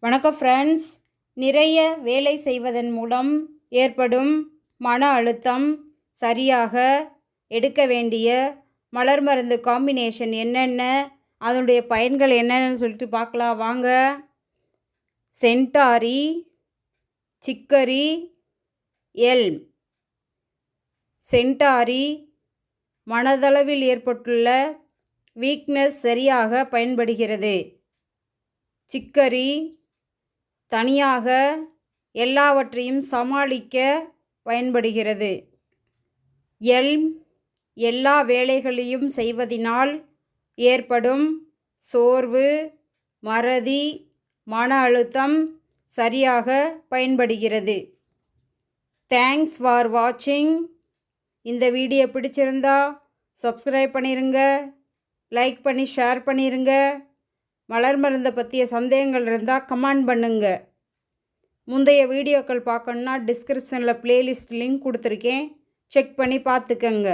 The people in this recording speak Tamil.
வணக்கம் ஃப்ரெண்ட்ஸ். நிறைய வேலை செய்வதன் மூலம் ஏற்படும் மன அழுத்தம் சரியாக எடுக்க வேண்டிய மலர் மருந்து காம்பினேஷன் என்னென்ன, அதனுடைய பயன்கள் என்னென்னு சொல்லிட்டு பார்க்கலாம் வாங்க. Centauri, chicory, Elm. சென்டாரி மனதளவில் ஏற்பட்டுள்ள வீக்னஸ் சரியாக பயன்படுகிறது. சிக்கரி தனியாக எல்லாவற்றையும் சமாளிக்க பயன்படுகிறது. எல்ம் எல்லா வேலைகளையும் செய்வதினால் ஏற்படும் சோர்வு, மறதி, மன அழுத்தம் சரியாக பயன்படுகிறது. தேங்க்ஸ் ஃபார் வாட்சிங். இந்த வீடியோ பிடிச்சிருந்தா சப்ஸ்கிரைப் பண்ணிடுங்க, லைக் பண்ணி ஷேர் பண்ணிடுங்க. மலர் மருந்தை பற்றிய சந்தேகங்கள் இருந்தால் கமெண்ட் பண்ணுங்க. முந்தைய வீடியோக்கள் பார்க்கணுன்னா டிஸ்கிரிப்ஷனில் பிளேலிஸ்ட் லிங்க் கொடுத்துருக்கேன், செக் பண்ணி பார்த்துக்கங்க.